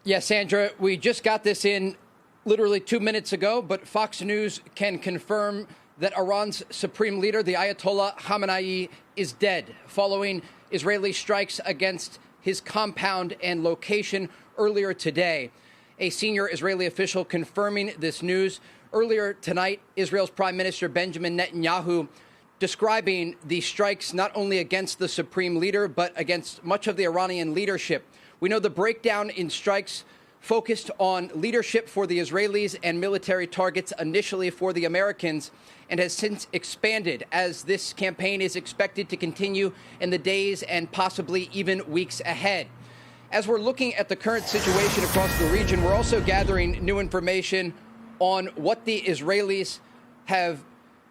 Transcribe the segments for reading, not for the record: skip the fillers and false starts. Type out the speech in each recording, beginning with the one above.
Yeah, Sandra, we just got this in literally 2 minutes ago, but Fox News can confirm that Iran's supreme leader, the Ayatollah Khamenei, is dead following Israeli strikes against his compound and location earlier today. A senior Israeli official confirming this news. Earlier tonight, Israel's Prime Minister Benjamin Netanyahu describing the strikes not only against the supreme leader, but against much of the Iranian leadership. We know the breakdown in strikes focused on leadership for the Israelis and military targets initially for the Americans, and has since expanded as this campaign is expected to continue in the days and possibly even weeks ahead. As we're looking at the current situation across the region, we're also gathering new information on what the Israelis have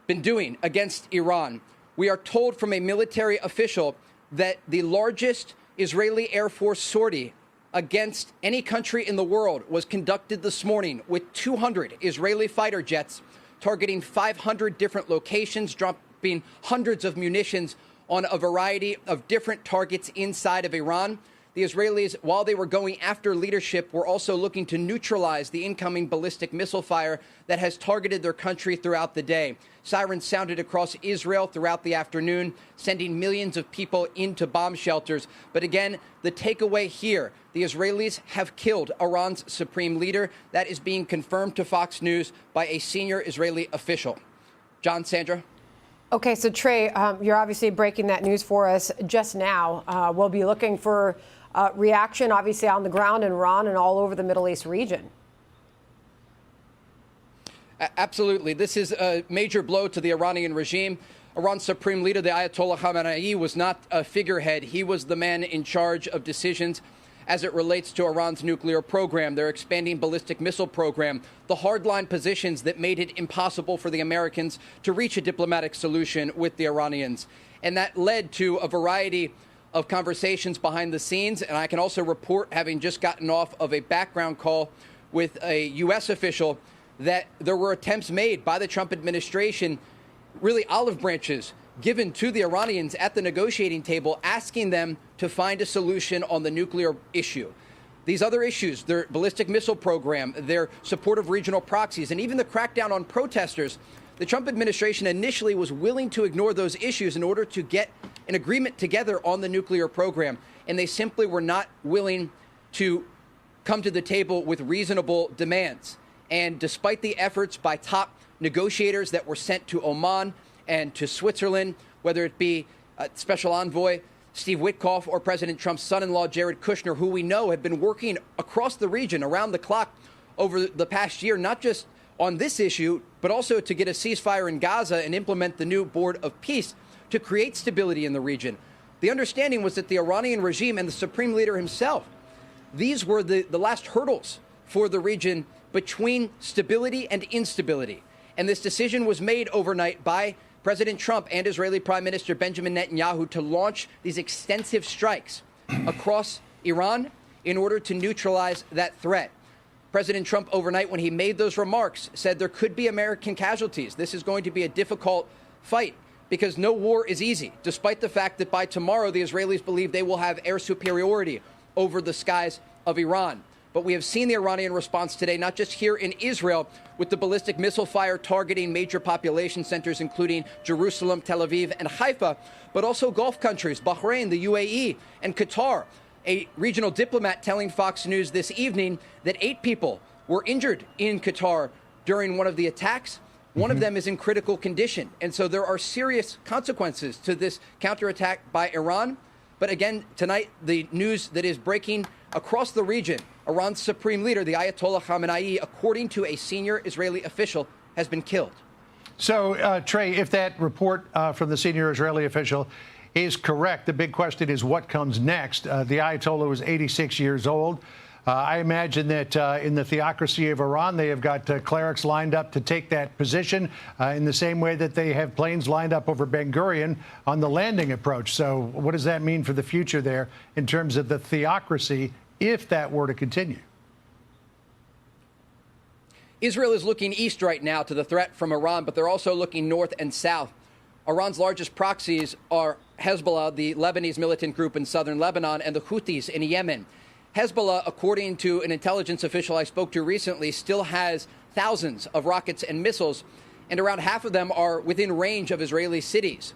been doing against Iran. We are told from a military official that the largest Israeli Air Force sortie against any country in the world was conducted this morning with 200 Israeli fighter jets targeting 500 different locations, dropping hundreds of munitions on a variety of different targets inside of Iran. The Israelis, while they were going after leadership, were also looking to neutralize the incoming ballistic missile fire that has targeted their country throughout the day. Sirens sounded across Israel throughout the afternoon, sending millions of people into bomb shelters. But again, the takeaway here, the Israelis have killed Iran's supreme leader. That is being confirmed to Fox News by a senior Israeli official. John, Sandra? Okay, so Trey, you're obviously breaking that news for us just now. We'll be looking for reaction, obviously, on the ground in Iran and all over the Middle East region. Absolutely. This is a major blow to the Iranian regime. Iran's supreme leader, the Ayatollah Khamenei, was not a figurehead. He was the man in charge of decisions as it relates to Iran's nuclear program, their expanding ballistic missile program, the hardline positions that made it impossible for the Americans to reach a diplomatic solution with the Iranians. And that led to a variety of conversations behind the scenes. And I can also report, having just gotten off of a background call with a U.S. official, that there were attempts made by the Trump administration, really olive branches given to the Iranians at the negotiating table, asking them to find a solution on the nuclear issue. These other issues, their ballistic missile program, their support of regional proxies, and even the crackdown on protesters, the Trump administration initially was willing to ignore those issues in order to get an agreement together on the nuclear program. And they simply were not willing to come to the table with reasonable demands. And despite the efforts by top negotiators that were sent to Oman and to Switzerland, whether it be Special Envoy Steve Witkoff or President Trump's son-in-law Jared Kushner, who we know have been working across the region around the clock over the past year, not just on this issue, but also to get a ceasefire in Gaza and implement the new Board of Peace to create stability in the region. The understanding was that the Iranian regime and the supreme leader himself, these were the last hurdles for the region between stability and instability. And this decision was made overnight by President Trump and Israeli Prime Minister Benjamin Netanyahu to launch these extensive strikes across Iran in order to neutralize that threat. President Trump overnight, when he made those remarks, said there could be American casualties. This is going to be a difficult fight because no war is easy, despite the fact that by tomorrow the Israelis believe they will have air superiority over the skies of Iran. But we have seen the Iranian response today, not just here in Israel, with the ballistic missile fire targeting major population centers, including Jerusalem, Tel Aviv, and Haifa, but also Gulf countries, Bahrain, the UAE, and Qatar. A regional diplomat telling Fox News this evening that 8 people were injured in Qatar during one of the attacks. One of them is in critical condition. And so there are serious consequences to this counterattack by Iran. But again, tonight, the news that is breaking across the region, Iran's supreme leader, the Ayatollah Khamenei, according to a senior Israeli official, has been killed. So, Trey, if that report from the senior Israeli official is correct, the big question is what comes next. The Ayatollah was 86 years old. I imagine that in the theocracy of Iran, they have got clerics lined up to take that position in the same way that they have planes lined up over Ben Gurion on the landing approach. So what does that mean for the future there in terms of the theocracy if that were to continue? Israel is looking east right now to the threat from Iran, but they're also looking north and south. Iran's largest proxies are Hezbollah, the Lebanese militant group in southern Lebanon, and the Houthis in Yemen. Hezbollah, according to an intelligence official I spoke to recently, still has thousands of rockets and missiles, and around half of them are within range of Israeli cities.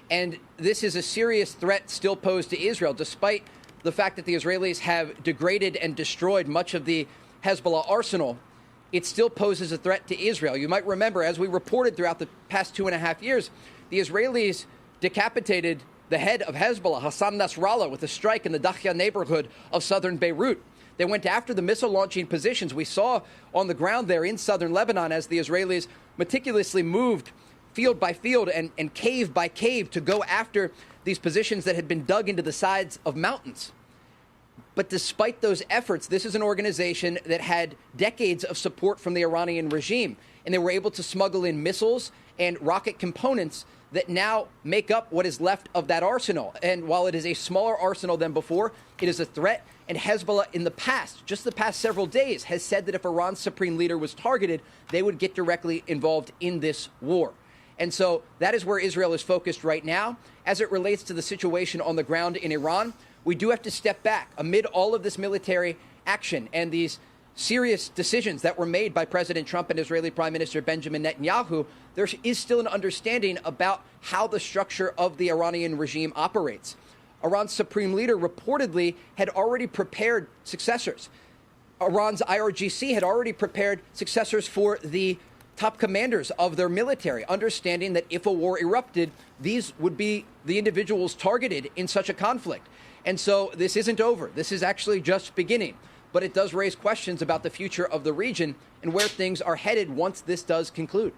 And this is a serious threat still posed to Israel, despite the fact that the Israelis have degraded and destroyed much of the Hezbollah arsenal. It still poses a threat to Israel. You might remember, as we reported throughout the past 2.5 years, the Israelis decapitated the head of Hezbollah, Hassan Nasrallah, with a strike in the Dakhya neighborhood of southern Beirut. They went after the missile launching positions we saw on the ground there in southern Lebanon as the Israelis meticulously moved field by field and cave by cave to go after these positions that had been dug into the sides of mountains. But despite those efforts, this is an organization that had decades of support from the Iranian regime, and they were able to smuggle in missiles and rocket components that now make up what is left of that arsenal. And while it is a smaller arsenal than before, it is a threat. And Hezbollah in the past, just the past several days, has said that if Iran's supreme leader was targeted, they would get directly involved in this war. And so that is where Israel is focused right now. As it relates to the situation on the ground in Iran, we do have to step back amid all of this military action and these serious decisions that were made by President Trump and Israeli Prime Minister Benjamin Netanyahu. There is still an understanding about how the structure of the Iranian regime operates. Iran's supreme leader reportedly had already prepared successors. Iran's IRGC had already prepared successors for the top commanders of their military, understanding that if a war erupted, these would be the individuals targeted in such a conflict. And so this isn't over. This is actually just beginning. But it does raise questions about the future of the region and where things are headed once this does conclude.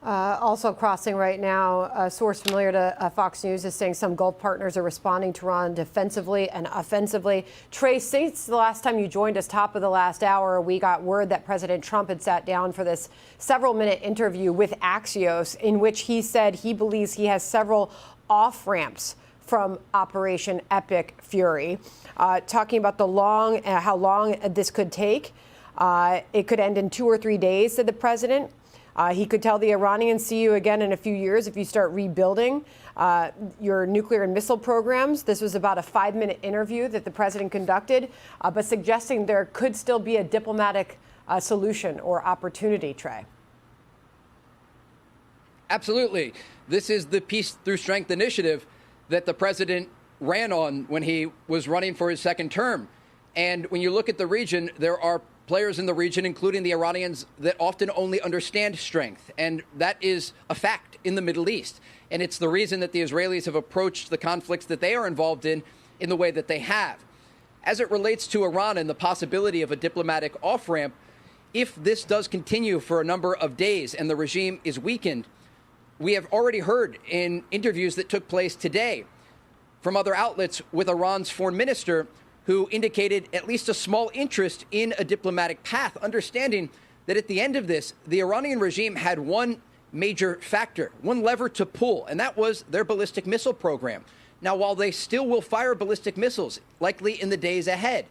Also crossing right now, a source familiar to Fox News is saying some Gulf partners are responding to Iran defensively and offensively. Trey, since the last time you joined us, top of the last hour, we got word that President Trump had sat down for this several-minute interview with Axios, in which he said he believes he has several off-ramps from Operation Epic Fury, talking about how long this could take. It could end in 2 or 3 days, said the president. He could tell the Iranians, see you again in a few years if you start rebuilding your nuclear and missile programs. This was about a 5-minute interview that the president conducted, but suggesting there could still be a diplomatic solution or opportunity, Trey. Absolutely. This is the Peace Through Strength initiative that the president ran on when he was running for his second term. And when you look at the region, there are players in the region, including the Iranians, that often only understand strength. And that is a fact in the Middle East. And it's the reason that the Israelis have approached the conflicts that they are involved in the way that they have. As it relates to Iran and the possibility of a diplomatic off-ramp, if this does continue for a number of days and the regime is weakened, we have already heard in interviews that took place today from other outlets with Iran's foreign minister, who indicated at least a small interest in a diplomatic path, understanding that at the end of this, the Iranian regime had one major factor, one lever to pull, and that was their ballistic missile program. Now, while they still will fire ballistic missiles, likely in the days ahead,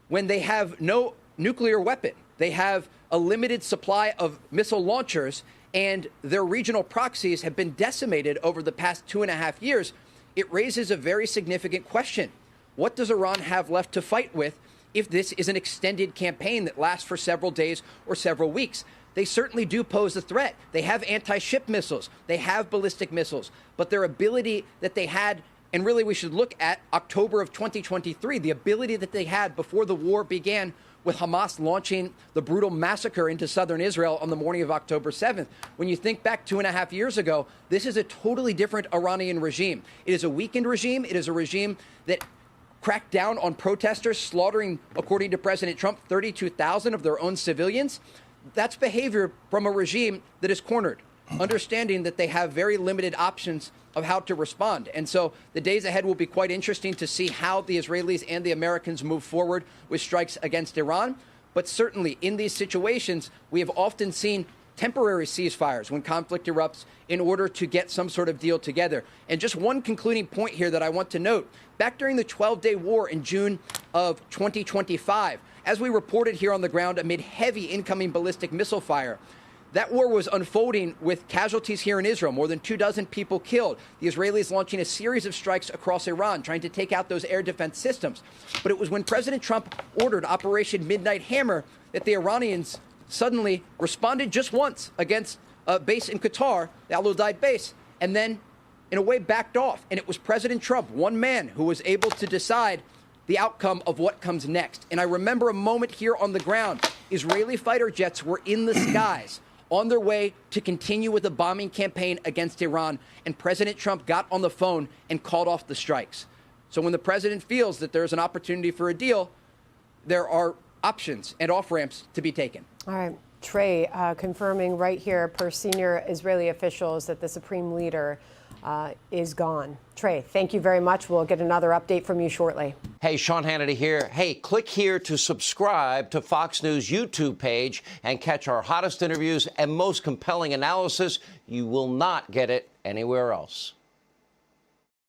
when they have no nuclear weapon, they have a limited supply of missile launchers, and their regional proxies have been decimated over the past 2.5 years, it raises a very significant question. What does Iran have left to fight with if this is an extended campaign that lasts for several days or several weeks? They certainly do pose a threat. They have anti-ship missiles. They have ballistic missiles. But their ability that they had, and really we should look at October of 2023, the ability that they had before the war began with Hamas launching the brutal massacre into southern Israel on the morning of October 7th. When you think back 2.5 years ago, this is a totally different Iranian regime. It is a weakened regime. It is a regime that cracked down on protesters, slaughtering, according to President Trump, 32,000 of their own civilians. That's behavior from a regime that is cornered, understanding that they have very limited options of how to respond. And so the days ahead will be quite interesting to see how the Israelis and the Americans move forward with strikes against Iran. But certainly in these situations, we have often seen temporary ceasefires when conflict erupts in order to get some sort of deal together. And just one concluding point here that I want to note. Back during the 12-day war in June of 2025, as we reported here on the ground amid heavy incoming ballistic missile fire, That war was unfolding with casualties here in Israel, more than 24 people killed. The Israelis launching a series of strikes across Iran, trying to take out those air defense systems. But it was when President Trump ordered Operation Midnight Hammer that the Iranians suddenly responded just once against a base in Qatar, the Al Udeid base, and then, in a way, backed off. And it was President Trump, one man, who was able to decide the outcome of what comes next. And I remember a moment here on the ground. Israeli fighter jets were in the skies, on their way to continue with a bombing campaign against Iran, and President Trump got on the phone and called off the strikes. So when the president feels that there's an opportunity for a deal, there are options and off-ramps to be taken. All right. Trey, confirming right here per senior Israeli officials that the supreme leader is gone. Trey, thank you very much. We'll get another update from you shortly. Hey, Sean Hannity here. Hey, click here to subscribe to Fox News YouTube page and catch our hottest interviews and most compelling analysis. You will not get it anywhere else.